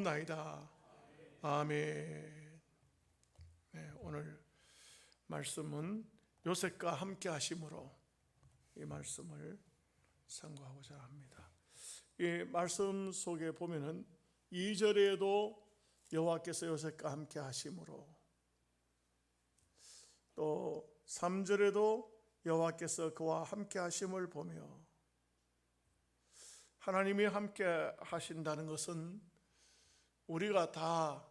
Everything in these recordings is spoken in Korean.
나이다. 아멘. 네, 오늘 말씀은 요셉과 함께 하심으로 이 말씀을 상고하고자 합니다. 이 말씀 속에 보면은 2절에도 여호와께서 요셉과 함께 하심으로, 또 3절에도 여호와께서 그와 함께 하심을 보며, 하나님이 함께 하신다는 것은 우리가 다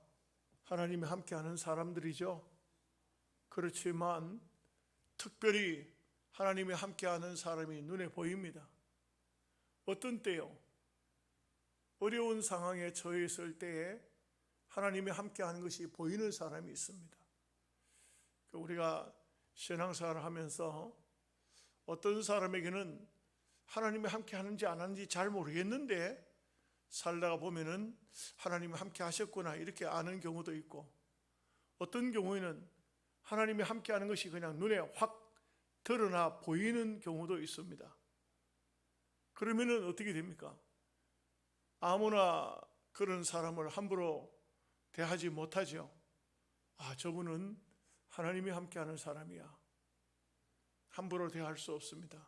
하나님이 함께하는 사람들이죠. 그렇지만 특별히 하나님이 함께하는 사람이 눈에 보입니다. 어떤 때요? 어려운 상황에 처해 있을 때에 하나님이 함께하는 것이 보이는 사람이 있습니다. 우리가 신앙생활을 하면서 어떤 사람에게는 하나님이 함께하는지 안 하는지 잘 모르겠는데 살다가 보면은 하나님이 함께 하셨구나 이렇게 아는 경우도 있고, 어떤 경우에는 하나님이 함께 하는 것이 그냥 눈에 확 드러나 보이는 경우도 있습니다. 그러면은 어떻게 됩니까? 아무나 그런 사람을 함부로 대하지 못하죠. 아, 저분은 하나님이 함께 하는 사람이야. 함부로 대할 수 없습니다.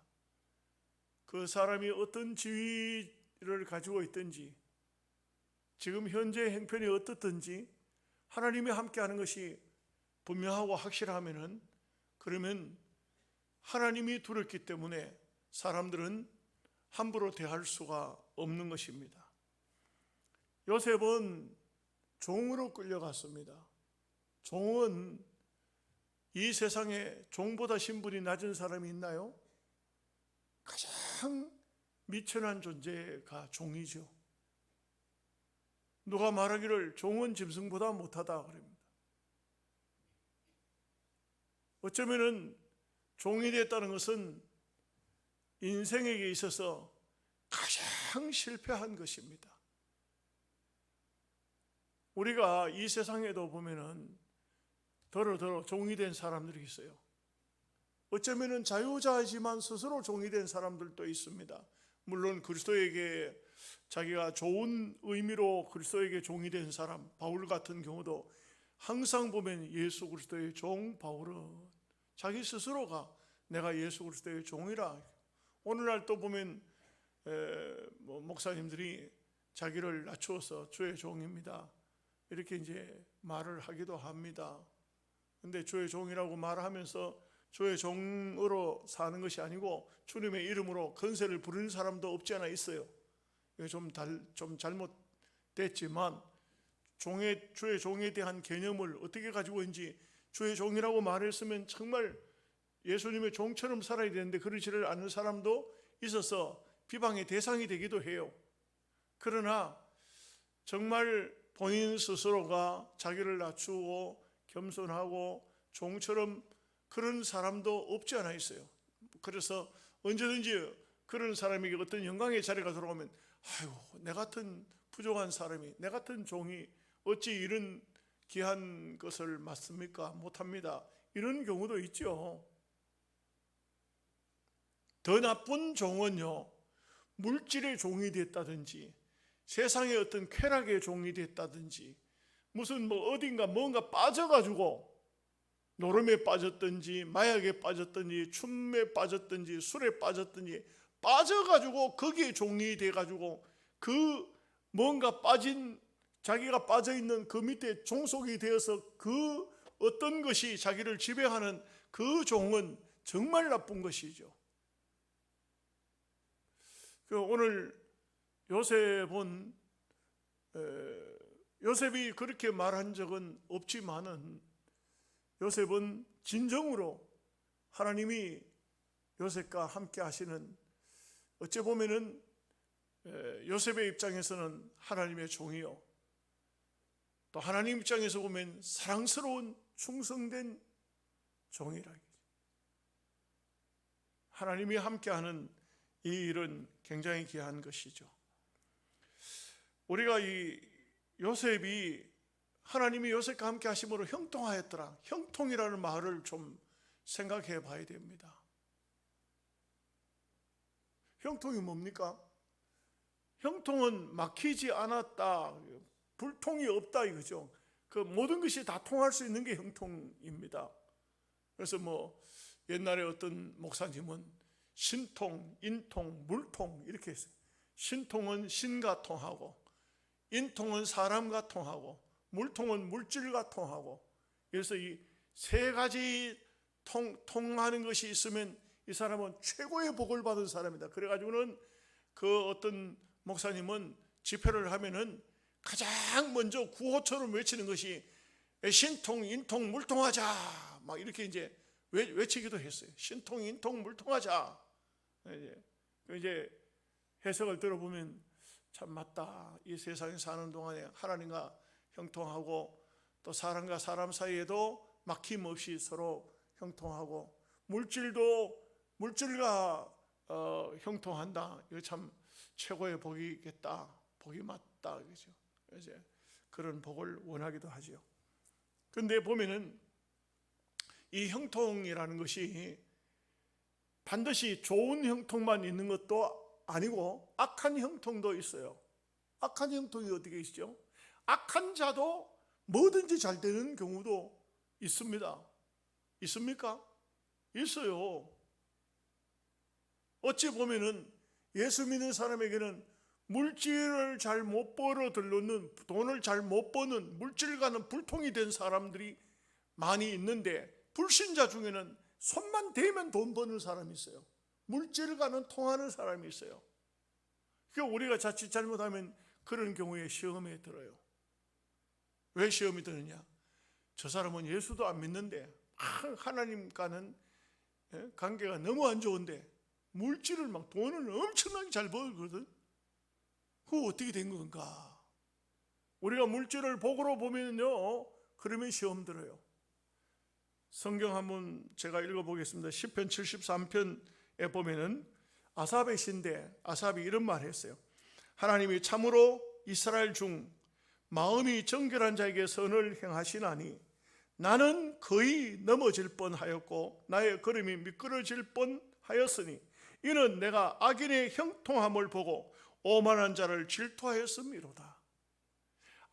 그 사람이 어떤 지위를 가지고 있든지, 지금 현재 형편이 어떻든지 하나님이 함께하는 것이 분명하고 확실하면은, 그러면 하나님이 두렵기 때문에 사람들은 함부로 대할 수가 없는 것입니다. 요셉은 종으로 끌려갔습니다. 종은 이 세상에 종보다 신분이 낮은 사람이 있나요? 가장 미천한 존재가 종이죠. 누가 말하기를 종은 짐승보다 못하다 그럽니다. 어쩌면은 종이 됐다는 것은 인생에게 있어서 가장 실패한 것입니다. 우리가 이 세상에도 보면은 더러 종이 된 사람들이 있어요. 어쩌면은 자유자이지만 스스로 종이 된 사람들도 있습니다. 물론 그리스도에게 자기가 좋은 의미로 그리스도에게 종이 된 사람, 바울 같은 경우도 항상 보면 예수 그리스도의 종 바울은 자기 스스로가 내가 예수 그리스도의 종이라. 오늘날 또 보면 목사님들이 자기를 낮추어서 주의 종입니다 이렇게 이제 말을 하기도 합니다. 근데 주의 종이라고 말하면서 주의 종으로 사는 것이 아니고 주님의 이름으로 건세를 부르는 사람도 없지 않아 있어요. 좀 잘못됐지만 주의 종에 대한 개념을 어떻게 가지고 있는지, 주의 종이라고 말했으면 정말 예수님의 종처럼 살아야 되는데 그러지를 않는 사람도 있어서 비방의 대상이 되기도 해요. 그러나 정말 본인 스스로가 자기를 낮추고 겸손하고 종처럼 그런 사람도 없지 않아 있어요. 그래서 언제든지 그런 사람에게 어떤 영광의 자리가 들어오면, 아유, 내 같은 부족한 사람이, 내 같은 종이 어찌 이런 귀한 것을 맡습니까? 못합니다. 이런 경우도 있죠. 더 나쁜 종은요, 물질의 종이 됐다든지 세상의 어떤 쾌락의 종이 됐다든지 무슨 어딘가 뭔가 빠져가지고 노름에 빠졌든지 마약에 빠졌든지 춤에 빠졌든지 술에 빠졌든지 빠져가지고 거기에 종이 돼가지고 그 뭔가 빠진, 자기가 빠져있는 그 밑에 종속이 되어서 그 어떤 것이 자기를 지배하는 그 종은 정말 나쁜 것이죠. 오늘 요셉이 그렇게 말한 적은 없지만은 요셉은 진정으로 하나님이 요셉과 함께 하시는, 어찌 보면은 요셉의 입장에서는 하나님의 종이요, 또 하나님 입장에서 보면 사랑스러운 충성된 종이라. 하나님이 함께하는 이 일은 굉장히 귀한 것이죠. 우리가 이 요셉이 하나님이 요셉과 함께 하심으로 형통하였더라, 형통이라는 말을 좀 생각해 봐야 됩니다. 형통이 뭡니까? 형통은 막히지 않았다, 불통이 없다 이거죠. 그 모든 것이 다 통할 수 있는 게 형통입니다. 그래서 뭐 옛날에 어떤 목사님은 신통, 인통, 물통 이렇게 했어요. 신통은 신과 통하고, 인통은 사람과 통하고, 물통은 물질과 통하고. 그래서 이 세 가지 통하는 것이 있으면 이 사람은 최고의 복을 받은 사람이다. 그래가지고는 그 어떤 목사님은 집회를 하면은 가장 먼저 구호처럼 외치는 것이 신통, 인통, 물통하자. 막 이렇게 이제 외치기도 했어요. 신통, 인통, 물통하자. 이제 해석을 들어보면 참 맞다. 이 세상에 사는 동안에 하나님과 형통하고 또 사람과 사람 사이에도 막힘없이 서로 형통하고 물질과 형통한다. 이거 참 최고의 복이겠다. 복이 맞다. 그죠? 이제 그런 복을 원하기도 하죠. 근데 보면은 이 형통이라는 것이 반드시 좋은 형통만 있는 것도 아니고 악한 형통도 있어요. 악한 형통이 어떻게 있죠? 악한 자도 뭐든지 잘 되는 경우도 있습니다. 있습니까? 있어요. 어찌 보면은 예수 믿는 사람에게는 물질을 잘 못 벌어 들여놓는, 돈을 잘 못 버는 물질과는 불통이 된 사람들이 많이 있는데, 불신자 중에는 손만 대면 돈 버는 사람이 있어요. 물질과는 통하는 사람이 있어요. 그러니까 우리가 자칫 잘못하면 그런 경우에 시험에 들어요. 왜 시험이 드느냐? 저 사람은 예수도 안 믿는데 하나님과는 관계가 너무 안 좋은데 물질을 막 돈을 엄청나게 잘 벌거든. 그거 어떻게 된 건가? 우리가 물질을 복으로 보면요, 그러면 시험 들어요. 성경 한번 제가 읽어보겠습니다. 시편 73편에 보면은 아삽의 시인데, 아삽이 이런 말 했어요. 하나님이 참으로 이스라엘 중 마음이 정결한 자에게 선을 행하시나니 나는 거의 넘어질 뻔하였고 나의 걸음이 미끄러질 뻔하였으니 이는 내가 악인의 형통함을 보고 오만한 자를 질투하였음이로다.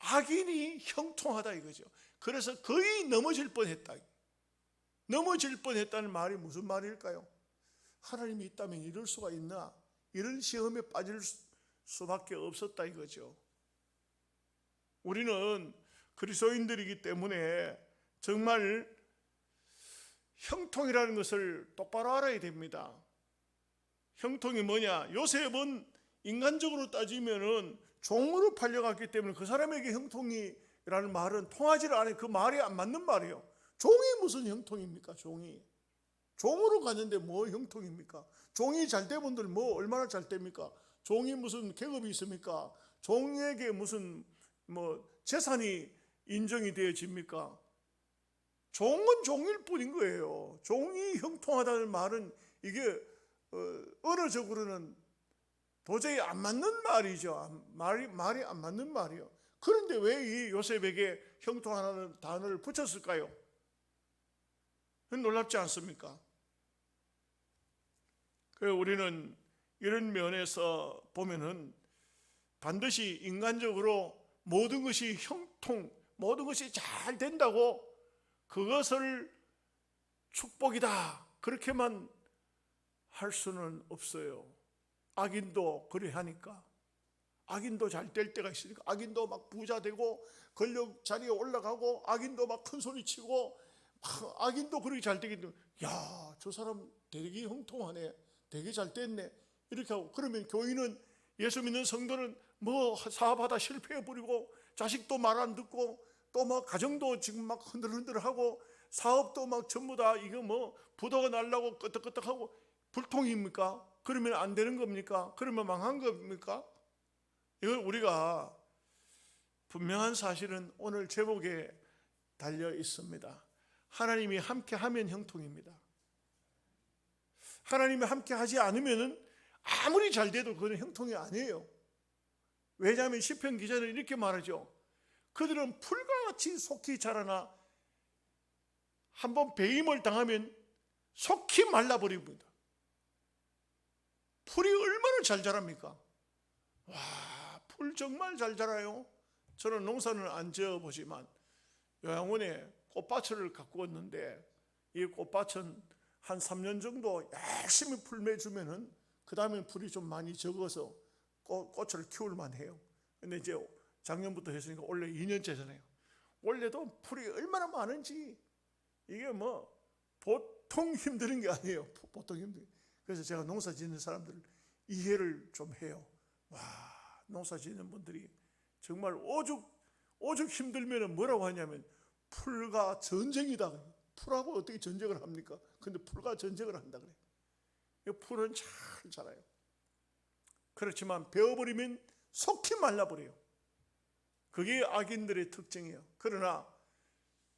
악인이 형통하다 이거죠. 그래서 거의 넘어질 뻔했다. 넘어질 뻔했다는 말이 무슨 말일까요? 하나님이 있다면 이럴 수가 있나? 이런 시험에 빠질 수밖에 없었다 이거죠. 우리는 그리스도인들이기 때문에 정말 형통이라는 것을 똑바로 알아야 됩니다. 형통이 뭐냐? 요셉은 인간적으로 따지면은 종으로 팔려갔기 때문에 그 사람에게 형통이라는 말은 통하지를 않아요. 그 말이 안 맞는 말이에요. 종이 무슨 형통입니까? 종으로 갔는데 뭐 형통입니까? 종이 잘 된 분들 뭐 얼마나 잘 됩니까? 종이 무슨 계급이 있습니까? 종에게 무슨 재산이 인정이 되어집니까? 종은 종일 뿐인 거예요. 종이 형통하다는 말은 이게 언어적으로는 도저히 안 맞는 말이죠. 말이 안 맞는 말이에요. 그런데 왜 이 요셉에게 형통하다는 단어를 붙였을까요? 놀랍지 않습니까? 우리는 이런 면에서 보면은 반드시 인간적으로 모든 것이 형통, 모든 것이 잘 된다고 그것을 축복이다 그렇게만 할 수는 없어요. 악인도 그래 하니까. 악인도 잘 될 때가 있으니까. 악인도 막 부자 되고 권력 자리에 올라가고 악인도 막 큰 소리 치고 악인도 그렇게 잘 되기 때문에 야, 저 사람 되게 형통하네, 되게 잘 됐네 이렇게 하고, 그러면 교인은, 예수 믿는 성도는 뭐 사업하다 실패해버리고 자식도 말 안 듣고 또 막 가정도 지금 막 흔들흔들하고 사업도 막 전부 다 이거 뭐 부도가 날라고 끄떡끄떡하고 불통입니까? 그러면 안 되는 겁니까? 그러면 망한 겁니까? 이걸 우리가 분명한 사실은 오늘 제목에 달려 있습니다. 하나님이 함께 하면 형통입니다. 하나님이 함께 하지 않으면 아무리 잘 돼도 그건 형통이 아니에요. 왜냐하면 시편 기자는 이렇게 말하죠. 그들은 풀과 같이 속히 자라나 한번 배임을 당하면 속히 말라버립니다. 풀이 얼마나 잘 자랍니까? 와, 풀 정말 잘 자라요. 저는 농사는 안 지어보지만 요양원에 꽃밭을 갖고 왔는데 이 꽃밭은 한 3년 정도 열심히 풀 매주면은 그 다음에 풀이 좀 많이 적어서 꽃을 키울 만해요. 근데 이제 작년부터 했으니까 원래 2년째잖아요. 원래도 풀이 얼마나 많은지 이게 뭐 보통 힘든 게 아니에요. 보통 힘든. 그래서 제가 농사 짓는 사람들을 이해를 좀 해요. 와, 농사 짓는 분들이 정말 오죽 힘들면 뭐라고 하냐면 풀과 전쟁이다. 풀하고 어떻게 전쟁을 합니까? 근데 풀과 전쟁을 한다 그래요. 풀은 잘 자라요. 그렇지만 베어버리면 속히 말라버려요. 그게 악인들의 특징이에요. 그러나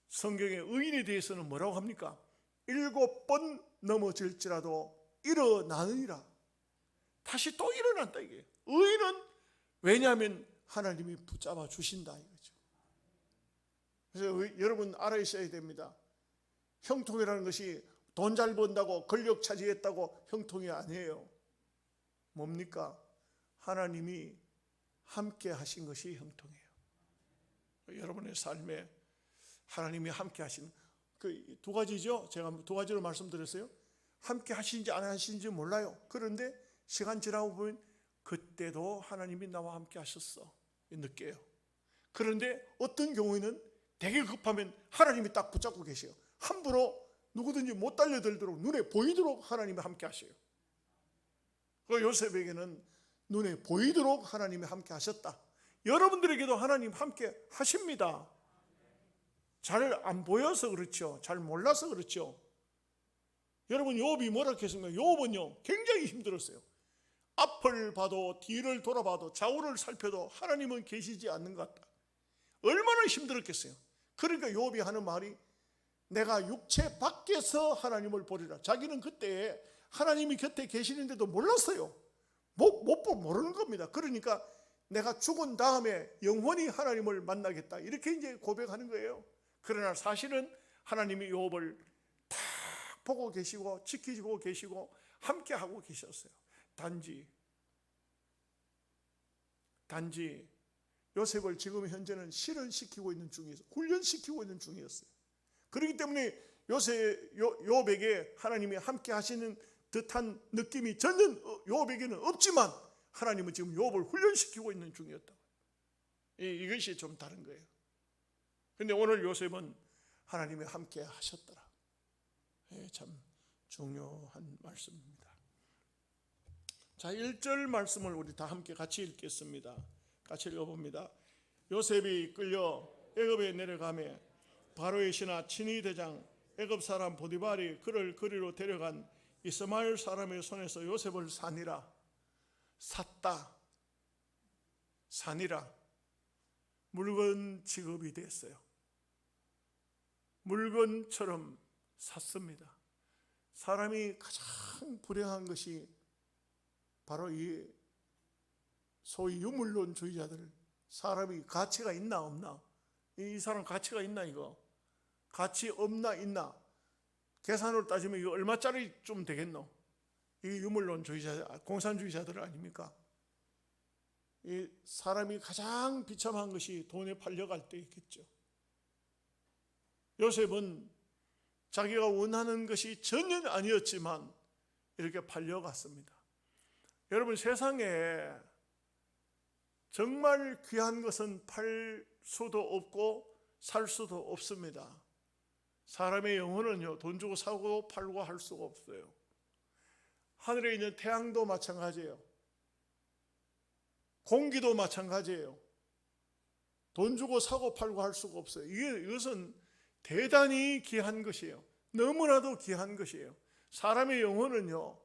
성경의 의인에 대해서는 뭐라고 합니까? 7번 넘어질지라도 일어나느니라. 다시 또 일어난다 이게. 의인은 왜냐하면 하나님이 붙잡아 주신다 이거죠. 그래서 여러분 알아있어야 됩니다. 형통이라는 것이 돈 잘 번다고 권력 차지했다고 형통이 아니에요. 뭡니까? 하나님이 함께 하신 것이 형통이에요. 여러분의 삶에 하나님이 함께 하시는 그 두 가지죠. 제가 두 가지로 말씀드렸어요. 함께 하시는지 안 하시는지 몰라요. 그런데 시간 지나고 보면 그때도 하나님이 나와 함께 하셨어 느껴요. 그런데 어떤 경우에는 되게 급하면 하나님이 딱 붙잡고 계세요. 함부로 누구든지 못 달려들도록 눈에 보이도록 하나님이 함께 하셔요. 그 요셉에게는 눈에 보이도록 하나님이 함께 하셨다. 여러분들에게도 하나님 함께 하십니다. 잘 안 보여서 그렇죠. 잘 몰라서 그렇죠. 여러분 욥이 뭐라 했습니까? 욥은요 굉장히 힘들었어요. 앞을 봐도 뒤를 돌아봐도 좌우를 살펴도 하나님은 계시지 않는 것 같다. 얼마나 힘들었겠어요. 그러니까 욥이 하는 말이 내가 육체 밖에서 하나님을 보리라. 자기는 그때 하나님이 곁에 계시는데도 몰랐어요. 모르는 겁니다. 그러니까 내가 죽은 다음에 영원히 하나님을 만나겠다 이렇게 이제 고백하는 거예요. 그러나 사실은 하나님이 욥을 다 보고 계시고 지키고 계시고 함께 하고 계셨어요. 단지 요셉을 지금 현재는 실현시키고 있는 중이었어요. 훈련시키고 있는 중이었어요. 그렇기 때문에 욥에게 하나님이 함께 하시는 듯한 느낌이 전혀 욥에게는 없지만 하나님은 지금 욥을 훈련시키고 있는 중이었다. 이것이 좀 다른 거예요. 그런데 오늘 요셉은 하나님이 함께 하셨더라. 참 중요한 말씀입니다. 자, 1절 말씀을 우리 다 함께 같이 읽겠습니다. 같이 읽어봅니다. 요셉이 끌려 애굽에 내려가매 바로의 신하 친위 대장 애굽 사람 보디발이 그를 그리로 데려간 이스마엘 사람의 손에서 요셉을 산이라 물건 취급이 됐어요. 물건처럼 샀습니다. 사람이 가장 불행한 것이 바로 이 소위 유물론주의자들, 사람이 가치가 있나 없나, 이 사람 가치가 있나, 이거 가치 없나 있나, 계산으로 따지면 이거 얼마짜리 좀 되겠노? 이 유물론주의자, 공산주의자들 아닙니까? 이 사람이 가장 비참한 것이 돈에 팔려갈 때 있겠죠. 요셉은 자기가 원하는 것이 전혀 아니었지만 이렇게 팔려갔습니다. 여러분, 세상에 정말 귀한 것은 팔 수도 없고 살 수도 없습니다. 사람의 영혼은요, 돈 주고 사고 팔고 할 수가 없어요. 하늘에 있는 태양도 마찬가지예요. 공기도 마찬가지예요. 돈 주고 사고 팔고 할 수가 없어요. 이것은 대단히 귀한 것이에요. 너무나도 귀한 것이에요. 사람의 영혼은요,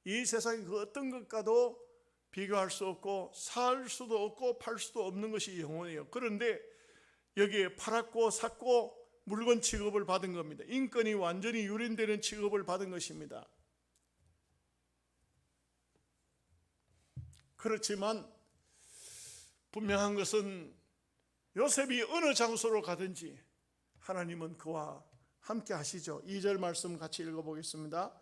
이 세상의 그 어떤 것과도 비교할 수 없고 살 수도 없고 팔 수도 없는 것이 영혼이에요. 그런데 여기에 팔았고 샀고 물건 취급을 받은 겁니다. 인권이 완전히 유린되는 취급을 받은 것입니다. 그렇지만 분명한 것은 요셉이 어느 장소로 가든지 하나님은 그와 함께 하시죠. 2절 말씀 같이 읽어보겠습니다.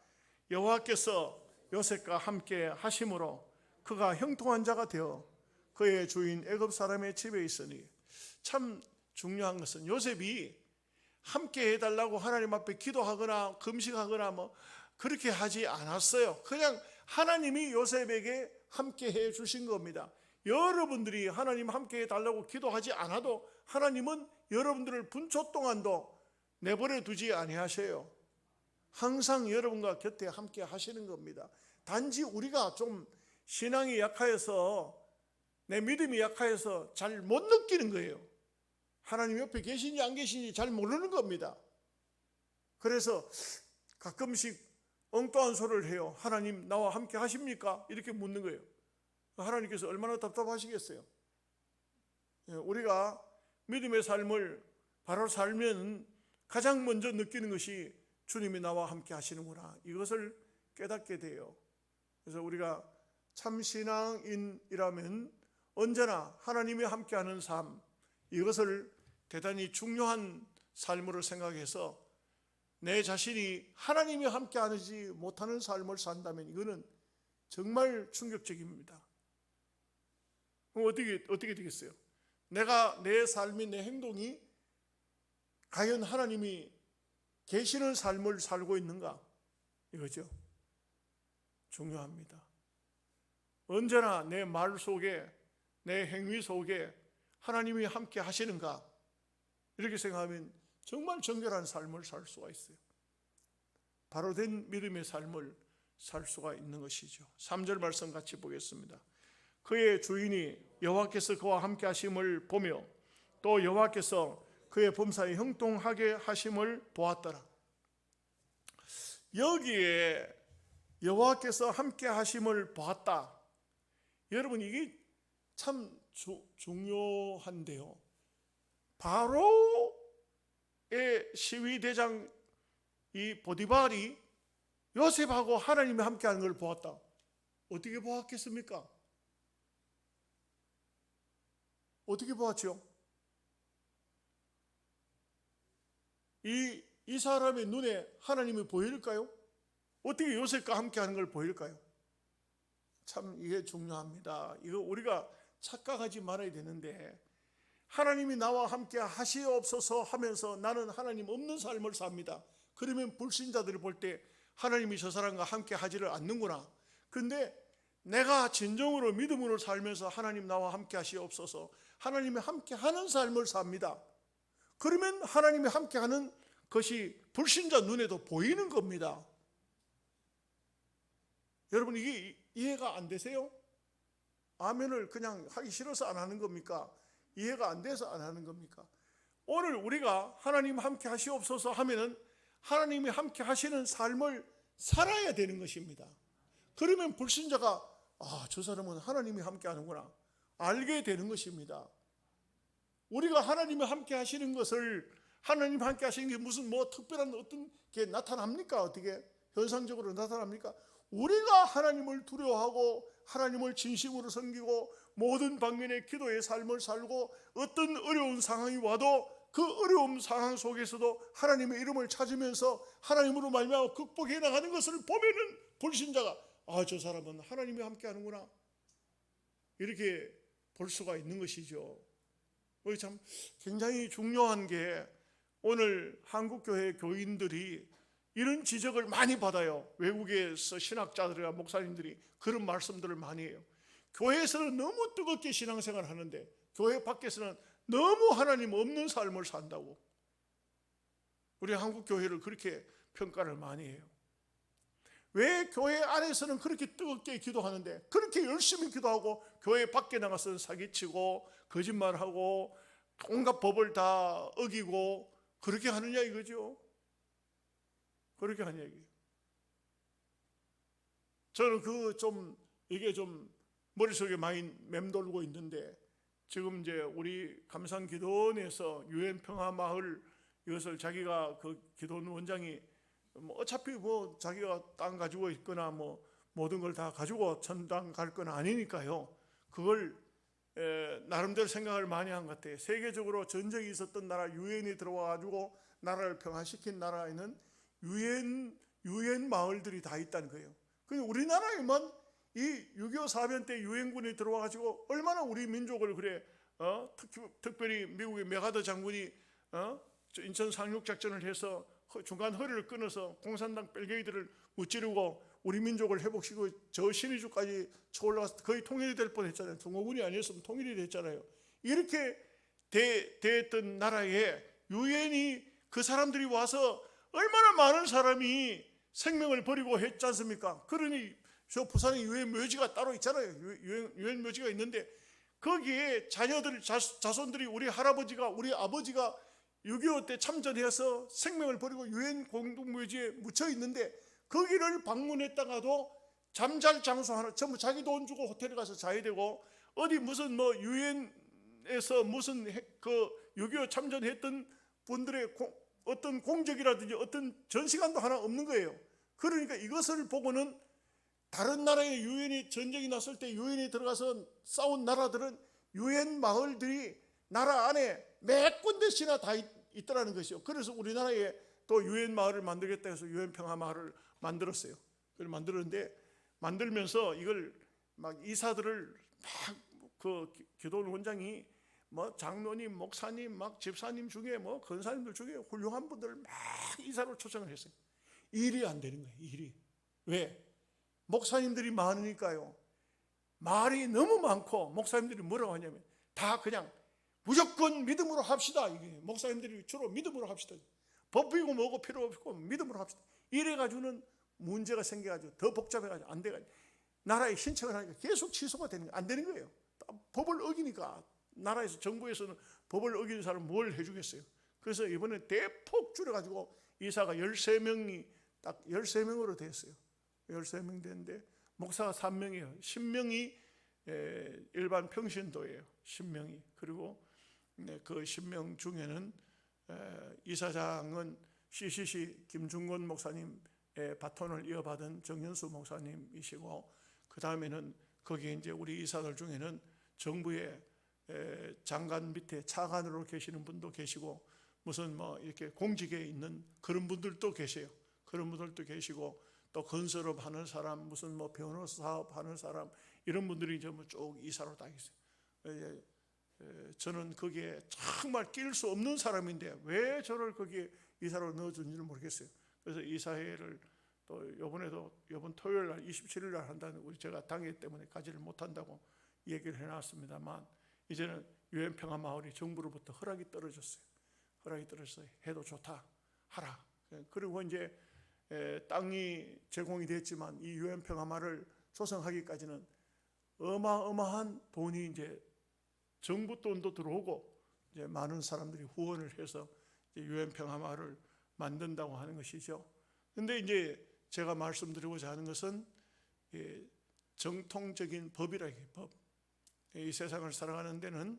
여호와께서 요셉과 함께 하심으로 그가 형통한 자가 되어 그의 주인 애굽 사람의 집에 있으니 참 중요한 것은 요셉이 함께 해달라고 하나님 앞에 기도하거나 금식하거나 뭐 그렇게 하지 않았어요. 그냥 하나님이 요셉에게 함께 해 주신 겁니다. 여러분들이 하나님 함께 해달라고 기도하지 않아도 하나님은 여러분들을 분초 동안도 내버려 두지 아니하셔요. 항상 여러분과 곁에 함께 하시는 겁니다. 단지 우리가 좀 신앙이 약하여서, 내 믿음이 약하여서 잘 못 느끼는 거예요. 하나님 옆에 계신지 안 계신지 잘 모르는 겁니다. 그래서 가끔씩 엉뚱한 소리를 해요. 하나님 나와 함께 하십니까? 이렇게 묻는 거예요. 하나님께서 얼마나 답답하시겠어요. 우리가 믿음의 삶을 바로 살면 가장 먼저 느끼는 것이 주님이 나와 함께 하시는구나, 이것을 깨닫게 돼요. 그래서 우리가 참 신앙인이라면 언제나 하나님이 함께하는 삶, 이것을 대단히 중요한 삶으로 생각해서 내 자신이 하나님이 함께하지 못하는 삶을 산다면 이거는 정말 충격적입니다. 그럼 어떻게 되겠어요? 내가, 내 삶이, 내 행동이 과연 하나님이 계시는 삶을 살고 있는가, 이거죠. 중요합니다. 언제나 내 말 속에, 내 행위 속에 하나님이 함께 하시는가, 이렇게 생각하면 정말 정결한 삶을 살 수가 있어요. 바로 된 믿음의 삶을 살 수가 있는 것이죠. 3절 말씀 같이 보겠습니다. 그의 주인이 여호와께서 그와 함께 하심을 보며 또 여호와께서 그의 범사에 형통하게 하심을 보았더라. 여기에 여호와께서 함께 하심을 보았다. 여러분, 이게 참 중요한데요. 바로의 시위대장 이 보디발이 요셉하고 하나님이 함께하는 걸 보았다. 어떻게 보았겠습니까? 어떻게 보았죠? 이 사람의 눈에 하나님이 보일까요? 어떻게 요셉과 함께하는 걸 보일까요? 참 이게 중요합니다. 이거 우리가 착각하지 말아야 되는데, 하나님이 나와 함께 하시옵소서 하면서 나는 하나님 없는 삶을 삽니다. 그러면 불신자들이 볼 때 하나님이 저 사람과 함께 하지를 않는구나. 그런데 내가 진정으로 믿음으로 살면서 하나님 나와 함께 하시옵소서, 하나님이 함께 하는 삶을 삽니다. 그러면 하나님이 함께 하는 것이 불신자 눈에도 보이는 겁니다. 여러분, 이게 이해가 안 되세요? 아멘을 그냥 하기 싫어서 안 하는 겁니까? 이해가 안 돼서 안 하는 겁니까? 오늘 우리가 하나님 함께 하시옵소서 하면은 하나님이 함께 하시는 삶을 살아야 되는 것입니다. 그러면 불신자가 저 사람은 하나님이 함께 하는구나 알게 되는 것입니다. 우리가 하나님이 함께 하시는 것을, 하나님 함께 하시는 게 무슨 뭐 특별한 어떤 게 나타납니까? 어떻게 현상적으로 나타납니까? 우리가 하나님을 두려워하고 하나님을 진심으로 섬기고 모든 방면의 기도의 삶을 살고 어떤 어려운 상황이 와도 그 어려운 상황 속에서도 하나님의 이름을 찾으면서 하나님으로 말미암아 극복해 나가는 것을 보면은 불신자가 저 사람은 하나님이 함께 하는구나 이렇게 볼 수가 있는 것이죠. 참 굉장히 중요한 게, 오늘 한국교회 교인들이 이런 지적을 많이 받아요. 외국에서 신학자들이나 목사님들이 그런 말씀들을 많이 해요. 교회에서는 너무 뜨겁게 신앙생활을 하는데 교회 밖에서는 너무 하나님 없는 삶을 산다고. 우리 한국교회를 그렇게 평가를 많이 해요. 왜 교회 안에서는 그렇게 뜨겁게 기도하는데, 그렇게 열심히 기도하고 교회 밖에 나가서는 사기치고 거짓말하고 온갖 법을 다 어기고 그렇게 하느냐 이거죠. 그렇게 하는 얘기예요. 저는 이게 좀 머릿속에 많이 맴돌고 있는데, 지금 이제 우리 감산기도원에서 유엔 평화마을, 이것을 자기가 그 기도원 원장이 어차피 자기가 땅 가지고 있거나 모든 걸 다 가지고 천당 갈 건 아니니까요. 그걸 나름대로 생각을 많이 한 것 같아요. 세계적으로 전쟁이 있었던 나라, 유엔이 들어와 가지고 나라를 평화시킨 나라에는 유엔 마을들이 다 있다는 거예요. 근데 우리나라에만 이 6.25 사변 때 유엔군이 들어와 가지고 얼마나 우리 민족을 그래 특별히 미국의 메가더 장군이 인천 상륙작전을 해서 중간 허리를 끊어서 공산당 뺄개이들을 무찌르고 우리 민족을 회복시키고 저 신의주까지 쳐올라가서 거의 통일이 될 뻔했잖아요. 동호군이 아니었으면 통일이 됐잖아요. 이렇게 됐던 나라에 유엔이 그 사람들이 와서 얼마나 많은 사람이 생명을 버리고 했지 않습니까? 그러니 저 부산에 유엔 묘지가 따로 있잖아요. 유엔 묘지가 있는데 거기에 자녀들, 자손들이 우리 할아버지가 우리 아버지가 6.25 때 참전해서 생명을 버리고 유엔 공동묘지에 묻혀 있는데 거기를 방문했다가도 잠잘 장소 하나 전부 자기 돈 주고 호텔에 가서 자야 되고 어디 무슨 뭐 유엔에서 무슨 그 6.25 참전했던 분들의 어떤 공적이라든지 어떤 전시관도 하나 없는 거예요. 그러니까 이것을 보고는 다른 나라의 유엔이 전쟁이 났을 때 유엔이 들어가서 싸운 나라들은 유엔 마을들이 나라 안에 몇 군데씩이나 다 있더라는 것이요. 그래서 우리나라에 또 유엔 마을을 만들겠다 해서 유엔 평화 마을을 만들었어요. 그걸 만들었는데 만들면서 이걸 막 이사들을 막 그 기도원 원장이 뭐 장로님, 목사님, 막 집사님 중에 뭐 권사님들 중에 훌륭한 분들을 막 이사로 초청을 했어요. 일이 안 되는 거예요. 일이. 왜? 목사님들이 많으니까요. 말이 너무 많고 목사님들이 뭐라고 하냐면 다 그냥 무조건 믿음으로 합시다. 이게 목사님들이 주로 믿음으로 합시다. 법이고 뭐고 필요 없고 믿음으로 합시다. 이래가지고는 문제가 생겨가지고 더 복잡해가지고 안 돼가지고 나라에 신청을 하니까 계속 취소가 되는 거예요. 안 되는 거예요. 법을 어기니까 나라에서 정부에서는 법을 어기는 사람 뭘 해주겠어요. 그래서 이번에 대폭 줄여가지고 이사가 13명이 딱 13명으로 됐어요. 13명 됐는데 목사가 3명이에요. 10명이 일반 평신도예요. 10명이. 그리고 그 10명 중에는 이사장은 CCC 김중건 목사님의 바톤을 이어받은 정현수 목사님이시고 그 다음에는 거기에 이제 우리 이사들 중에는 정부의 장관 밑에 차관으로 계시는 분도 계시고 무슨 뭐 이렇게 공직에 있는 그런 분들도 계세요. 그런 분들도 계시고 또 건설업 하는 사람, 무슨 뭐 변호사 사업 하는 사람 이런 분들이 이제 뭐 쭉 이사로 다 있어요. 저는 거기에 정말 낄 수 없는 사람인데 왜 저를 거기에 이사로 넣어준지는 모르겠어요. 그래서 이사회를 또 이번 토요일 날 27일 날 한다는 우리 제가 당회 때문에 가지를 못한다고 얘기를 해놨습니다만 이제는 유엔 평화 마을이 정부로부터 허락이 떨어졌어요. 허락이 떨어져서 해도 좋다 하라. 그리고 이제 땅이 제공이 됐지만 이 유엔 평화 마을을 조성하기까지는 어마어마한 돈이 이제 정부 돈도 들어오고 이제 많은 사람들이 후원을 해서 유엔 평화 마을을 만든다고 하는 것이죠. 그런데 이제 제가 말씀드리고자 하는 것은 정통적인 법이라 해요. 법. 이 세상을 살아가는 데는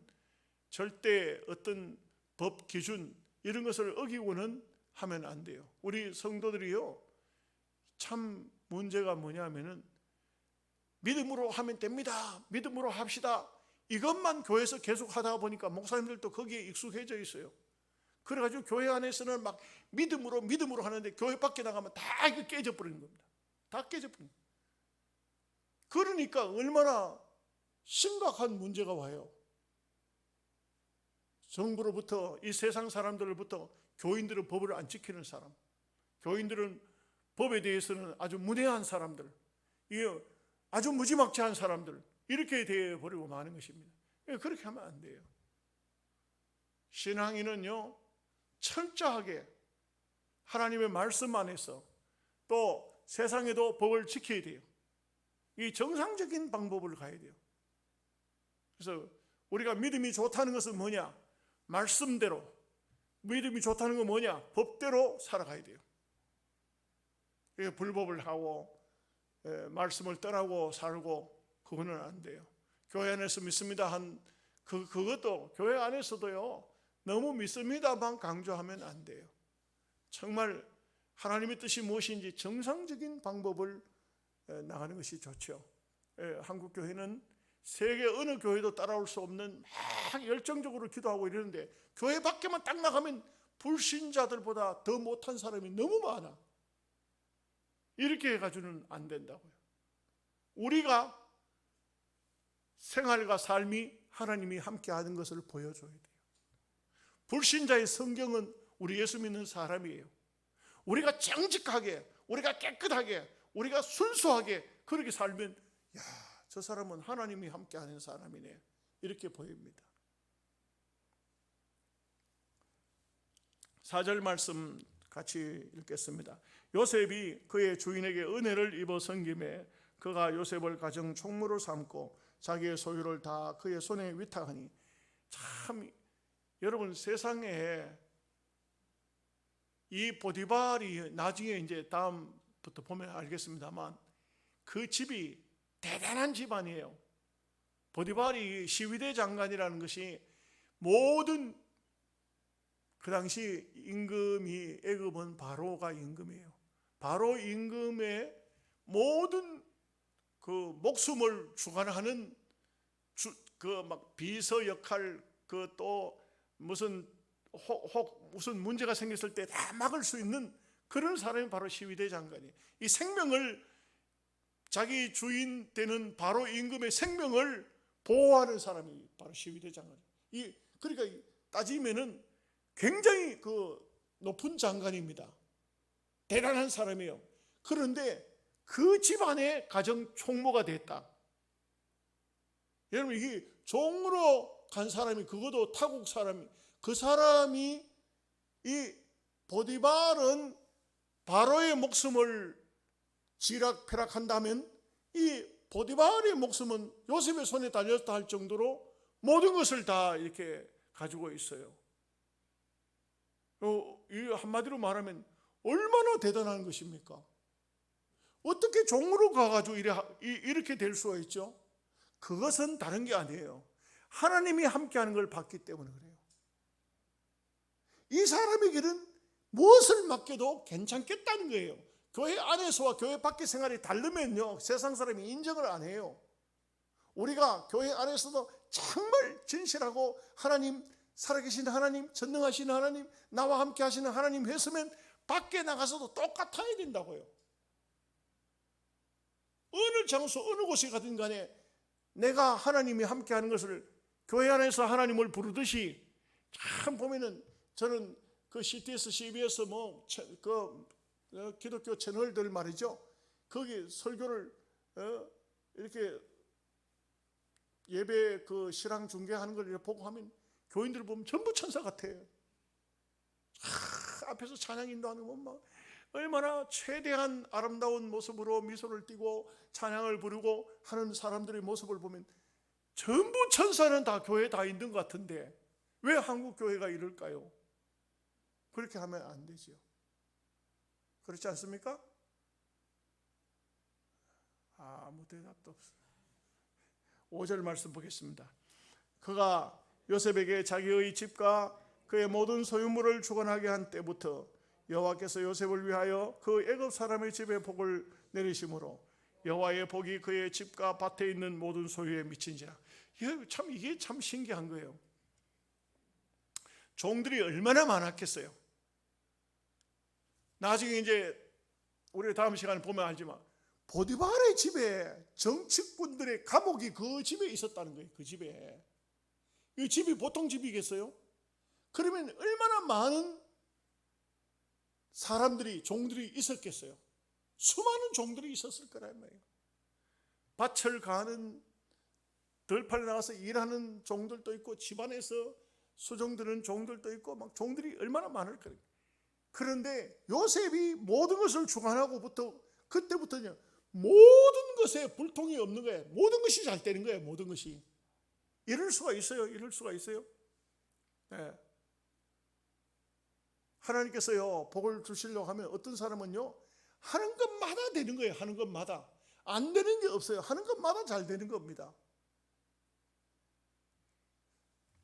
절대 어떤 법 기준 이런 것을 어기고는 하면 안 돼요. 우리 성도들이요 참 문제가 뭐냐면은 믿음으로 하면 됩니다. 믿음으로 합시다. 이것만 교회에서 계속 하다 보니까 목사님들도 거기에 익숙해져 있어요. 그래가지고 교회 안에서는 막 믿음으로 하는데 교회 밖에 나가면 다 이거 깨져버리는 겁니다. 다 깨져버리는 겁니다. 그러니까 얼마나 심각한 문제가 와요. 정부로부터 이 세상 사람들로부터 교인들은 법을 안 지키는 사람, 교인들은 법에 대해서는 아주 문외한 사람들, 아주 무지막지한 사람들 이렇게 되어버리고 마는 것입니다. 그렇게 하면 안 돼요. 신앙인은요 철저하게 하나님의 말씀 안에서 또 세상에도 법을 지켜야 돼요. 이 정상적인 방법을 가야 돼요. 그래서 우리가 믿음이 좋다는 것은 뭐냐? 말씀대로. 믿음이 좋다는 건 뭐냐? 법대로 살아가야 돼요. 불법을 하고 말씀을 떠나고 살고 그거는 안 돼요. 교회 안에서 믿습니다 한 그것도 교회 안에서도요 너무 믿습니다만 강조하면 안 돼요. 정말 하나님의 뜻이 무엇인지 정상적인 방법을 나가는 것이 좋죠. 한국 교회는 세계 어느 교회도 따라올 수 없는 막 열정적으로 기도하고 이러는데 교회 밖에만 딱 나가면 불신자들보다 더 못한 사람이 너무 많아. 이렇게 해가지고는 안 된다고요. 우리가 생활과 삶이 하나님이 함께하는 것을 보여줘야 돼요. 불신자의 성경은 우리 예수 믿는 사람이에요. 우리가 정직하게, 우리가 깨끗하게, 우리가 순수하게 그렇게 살면 야, 저 사람은 하나님이 함께하는 사람이네, 이렇게 보입니다. 4절 말씀 같이 읽겠습니다. 요셉이 그의 주인에게 은혜를 입어 섬김에 그가 요셉을 가정 총무로 삼고 자기의 소유를 다 그의 손에 위탁하니. 참 여러분, 세상에 이 보디발이 나중에 이제 다음부터 보면 알겠습니다만 그 집이 대단한 집안이에요. 보디발이 시위대 장관이라는 것이 모든 그 당시 임금이 애굽은 바로가 임금이에요. 바로 임금의 모든 그 목숨을 주관하는 그 막 비서 역할, 그 또 무슨 무슨 문제가 생겼을 때 다 막을 수 있는 그런 사람이 바로 시위대 장관이에요. 이 생명을, 자기 주인 되는 바로 임금의 생명을 보호하는 사람이 바로 시위대 장관이에요. 그러니까 따지면은 굉장히 그 높은 장관입니다. 대단한 사람이에요. 그런데 그 집안의 가정 총무가 됐다. 여러분, 이게 종으로 간 사람이, 그것도 타국 사람이, 그 사람이, 이 보디발은 바로의 목숨을 지락펴락한다면 이 보디발의 목숨은 요셉의 손에 달렸다 할 정도로 모든 것을 다 이렇게 가지고 있어요. 이 한마디로 말하면 얼마나 대단한 것입니까? 어떻게 종으로 가가지고 이렇게 될 수가 있죠? 그것은 다른 게 아니에요. 하나님이 함께하는 걸 봤기 때문에 그래요. 이 사람에게는 무엇을 맡겨도 괜찮겠다는 거예요. 교회 안에서와 교회 밖의 생활이 다르면요, 세상 사람이 인정을 안 해요. 우리가 교회 안에서도 정말 진실하고 하나님, 살아계신 하나님, 전능하신 하나님, 나와 함께 하시는 하나님 했으면 밖에 나가서도 똑같아야 된다고요. 어느 장소, 어느 곳에 가든 간에 내가 하나님이 함께하는 것을, 교회 안에서 하나님을 부르듯이, 참 보면은 저는 그 CTS, CBS 기독교 채널들 말이죠, 거기 설교를 이렇게 예배 그 실황 중계하는 걸 보고 하면 교인들 보면 전부 천사 같아요. 앞에서 찬양 인도하는 건 막 얼마나 최대한 아름다운 모습으로 미소를 띠고 찬양을 부르고 하는 사람들의 모습을 보면 전부 천사는 다 교회에 다 있는 것 같은데 왜 한국 교회가 이럴까요? 그렇게 하면 안 되죠. 그렇지 않습니까? 아무 대답도 없어요. 5절 말씀 보겠습니다. 그가 요셉에게 자기의 집과 그의 모든 소유물을 주관하게 한 때부터 여호와께서 요셉을 위하여 그 애굽 사람의 집에 복을 내리심으로 여호와의 복이 그의 집과 밭에 있는 모든 소유에 미친지라. 이게 참 신기한 거예요. 종들이 얼마나 많았겠어요. 나중에 이제 우리 다음 시간에 보면 알지만 보디발의 집에 정치꾼들의 감옥이 그 집에 있었다는 거예요. 그 집에. 이 집이 보통 집이겠어요? 그러면 얼마나 많은 사람들이, 종들이 있었겠어요? 수많은 종들이 있었을 거란 말이에요. 밭을 가는, 들판에 나가서 일하는 종들도 있고 집안에서 수종드는 종들도 있고 막 종들이 얼마나 많을 거예요. 그런데 요셉이 모든 것을 주관하고부터 그때부터는 모든 것에 불통이 없는 거예요. 모든 것이 잘 되는 거예요. 모든 것이. 이럴 수가 있어요. 이럴 수가 있어요. 네. 하나님께서요, 복을 주시려고 하면 어떤 사람은요, 하는 것마다 되는 거예요. 하는 것마다. 안 되는 게 없어요. 하는 것마다 잘 되는 겁니다.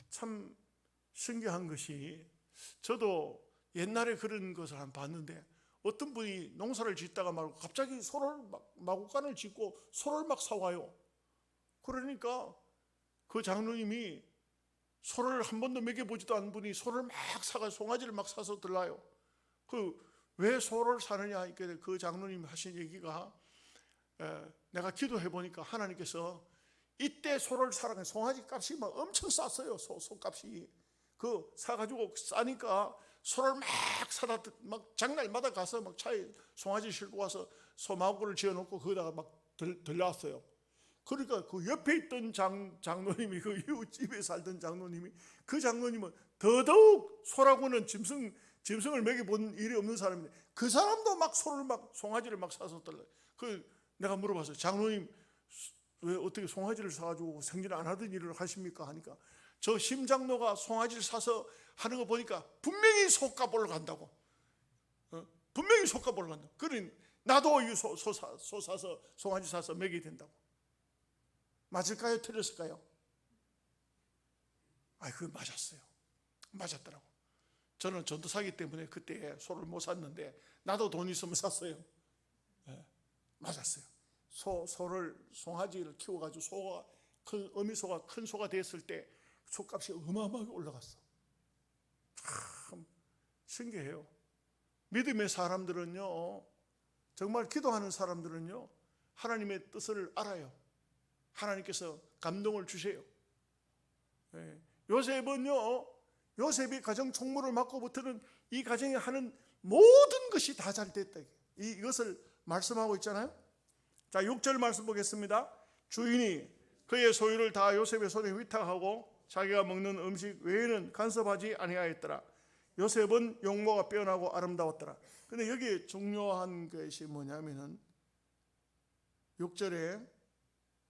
참 신기한 것이, 저도 옛날에 그런 것을 한번 봤는데 어떤 분이 농사를 짓다가 말고 갑자기 소를 마구간을 짓고 소를 막 사와요. 그러니까 그 장로님이 소를 한 번도 먹여보지도 않은 분이 소를 막 사가, 송아지를 막 사서 들라요. 왜 소를 사느냐, 그 장로님 하신 얘기가, 내가 기도해 보니까 하나님께서 이때 소를 사랑해. 송아지 값이 막 엄청 쌌어요. 소값이. 그 사가지고 싸니까 소를 막 사다 막 장날마다 가서 막 차에 송아지 싣고 와서 소마구를 지어놓고 거기다가 막 들려왔어요. 그러니까 그 옆에 있던 장로님이, 그 이웃집에 살던 장로님이, 그 장로님은 더더욱 소라고는 짐승을 먹여본 일이 없는 사람인데 그 사람도 막 소를 막 송아지를 막 사서 달라. 그 내가 물어봤어요. 장로님 왜 어떻게 송아지를 사가지고 생전 안 하던 일을 하십니까? 하니까 저 심장로가 송아지를 사서 하는 거 보니까 분명히 소값 올라간다고. 분명히 소값 올라간다고. 그러니 나도 이 소 사서 송아지 사서 먹여야 된다고. 맞을까요? 틀렸을까요? 그거 맞았어요. 맞았더라고. 저는 전도사기 때문에 그때 소를 못 샀는데 나도 돈 있으면 샀어요. 맞았어요. 송아지를 키워가지고 어미소가 큰 소가 됐을 때 소값이 어마어마하게 올라갔어. 참 신기해요. 믿음의 사람들은요, 정말 기도하는 사람들은요, 하나님의 뜻을 알아요. 하나님께서 감동을 주세요. 요셉이 가정 총무를 맡고부터는 이 가정에 하는 모든 것이 다 잘 됐다. 이것을 말씀하고 있잖아요. 자, 6절 말씀 보겠습니다. 주인이 그의 소유를 다 요셉의 손에 위탁하고 자기가 먹는 음식 외에는 간섭하지 아니하였더라. 요셉은 용모가 빼어나고 아름다웠더라. 근데 여기 중요한 것이 뭐냐면은 6절에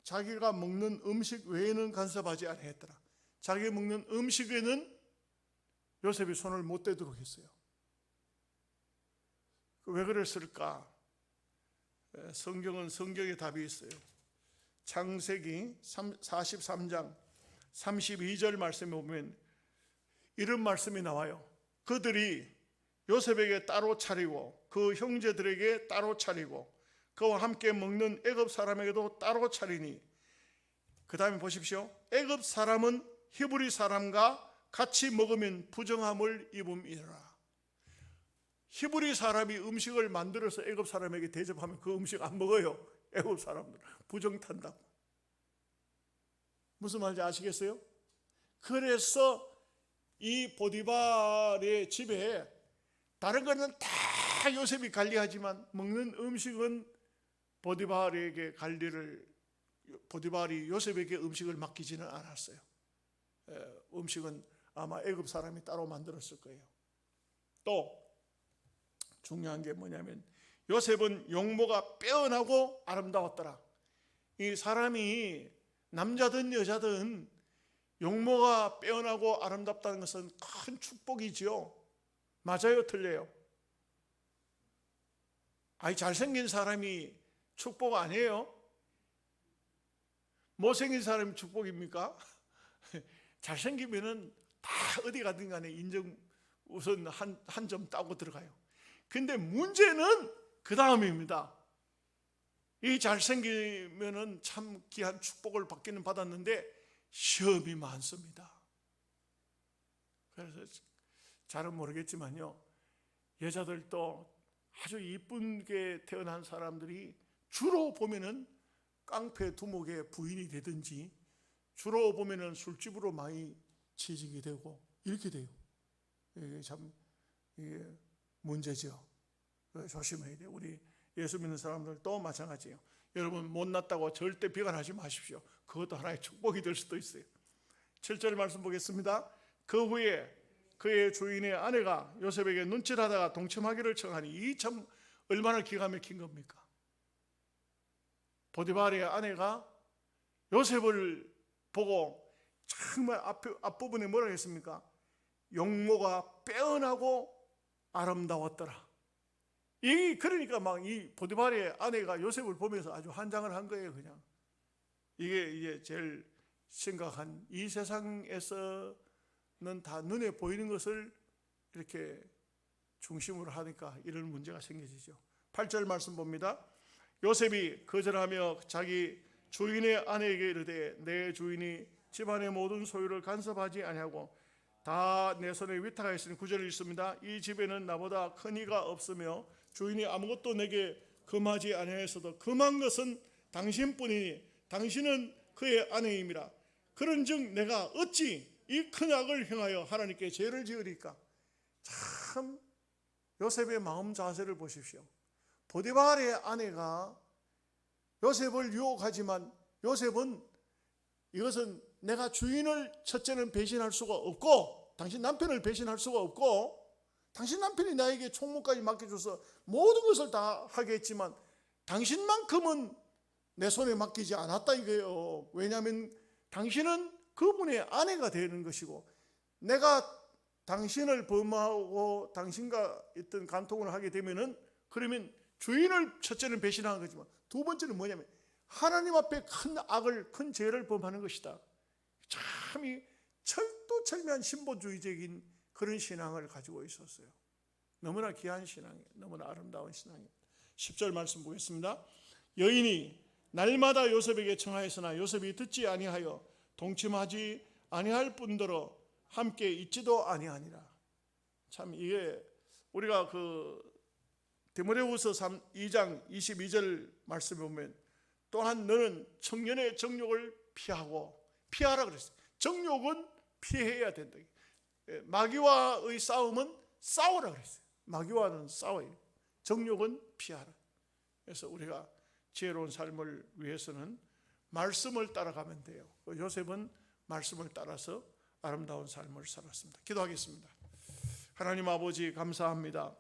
자기가 먹는 음식 외에는 간섭하지 아니하였더라. 자기 먹는 음식에는 요셉이 손을 못 대도록 했어요. 왜 그랬을까? 성경에 답이 있어요. 창세기 43장 32절 말씀에 보면 이런 말씀이 나와요. 그들이 요셉에게 따로 차리고 그 형제들에게 따로 차리고 그와 함께 먹는 애굽 사람에게도 따로 차리니, 그 다음에 보십시오. 애굽 사람은 히브리 사람과 같이 먹으면 부정함을 입음이라. 히브리 사람이 음식을 만들어서 애굽 사람에게 대접하면 그 음식 안 먹어요. 애굽 사람들 부정 탄다고. 무슨 말인지 아시겠어요? 그래서 이 보디발의 집에 다른 거는 다 요셉이 관리하지만 먹는 음식은 보디발이 요셉에게 음식을 맡기지는 않았어요. 음식은 아마 애굽 사람이 따로 만들었을 거예요. 또 중요한 게 뭐냐면 요셉은 용모가 빼어나고 아름다웠더라. 이 사람이 남자든 여자든 용모가 빼어나고 아름답다는 것은 큰 축복이지요. 맞아요? 틀려요? 잘생긴 사람이 축복 아니에요? 못생긴 사람이 축복입니까? 잘생기면은 다 어디 가든 간에 인정 우선 한 점 따고 들어가요. 근데 문제는 그 다음입니다. 이 잘생기면은 참 귀한 축복을 받기는 받았는데 시험이 많습니다. 그래서 잘은 모르겠지만요, 여자들도 아주 이쁘게 태어난 사람들이 주로 보면은 깡패 두목의 부인이 되든지 주로 보면은 술집으로 많이 취직이 되고 이렇게 돼요. 이게 참 문제죠. 조심해야 돼요. 우리 예수 믿는 사람들도 마찬가지예요. 여러분 못났다고 절대 비관하지 마십시오. 그것도 하나의 축복이 될 수도 있어요. 7절 말씀 보겠습니다. 그 후에 그의 주인의 아내가 요셉에게 눈치를 하다가 동침하기를 청하니, 이 참 얼마나 기가 막힌 겁니까? 보디발의 아내가 요셉을 보고 정말 앞부분에 뭐라고 했습니까? 용모가 빼어나고 아름다웠더라. 그러니까 막 이 보디발의 아내가 요셉을 보면서 아주 환장을 한 거예요. 그냥 이게 제일 심각한, 이 세상에서는 다 눈에 보이는 것을 이렇게 중심으로 하니까 이런 문제가 생겨지죠. 8절 말씀 봅니다. 요셉이 거절하며 자기 주인의 아내에게 이르되 내 주인이 집안의 모든 소유를 간섭하지 아니하고 다 내 손에 위탁하였으니, 9절에 있습니다. 이 집에는 나보다 큰 이가 없으며 주인이 아무것도 내게 금하지 아니하였어도 금한 것은 당신뿐이니 당신은 그의 아내임이라. 그런즉 내가 어찌 이 큰 악을 행하여 하나님께 죄를 지으리까. 참 요셉의 마음 자세를 보십시오. 보디발의 아내가 요셉을 유혹하지만 요셉은 이것은 내가 주인을 첫째는 배신할 수가 없고 당신 남편을 배신할 수가 없고 당신 남편이 나에게 총무까지 맡겨줘서 모든 것을 다 하겠지만 당신만큼은 내 손에 맡기지 않았다 이거예요. 왜냐하면 당신은 그분의 아내가 되는 것이고 내가 당신을 범하고 당신과 있던 간통을 하게 되면은 그러면 주인을 첫째는 배신하는 거지만 두 번째는 뭐냐면 하나님 앞에 큰 악을 큰 죄를 범하는 것이다. 참 이 철도철미한 신본주의적인 그런 신앙을 가지고 있었어요. 너무나 귀한 신앙이에요. 너무나 아름다운 신앙이에요. 10절 말씀 보겠습니다. 여인이 날마다 요셉에게 청하였으나 요셉이 듣지 아니하여 동침하지 아니할 뿐더러 함께 있지도 아니하니라. 참 이게 우리가 그 디모데후서 2장 22절 말씀에 보면 또한 너는 청년의 정욕을 피하라 그랬어요. 정욕은 피해야 된다. 마귀와의 싸움은 싸우라 그랬어요. 마귀와는 싸워요. 정욕은 피하라. 그래서 우리가 지혜로운 삶을 위해서는 말씀을 따라가면 돼요. 요셉은 말씀을 따라서 아름다운 삶을 살았습니다. 기도하겠습니다. 하나님 아버지 감사합니다.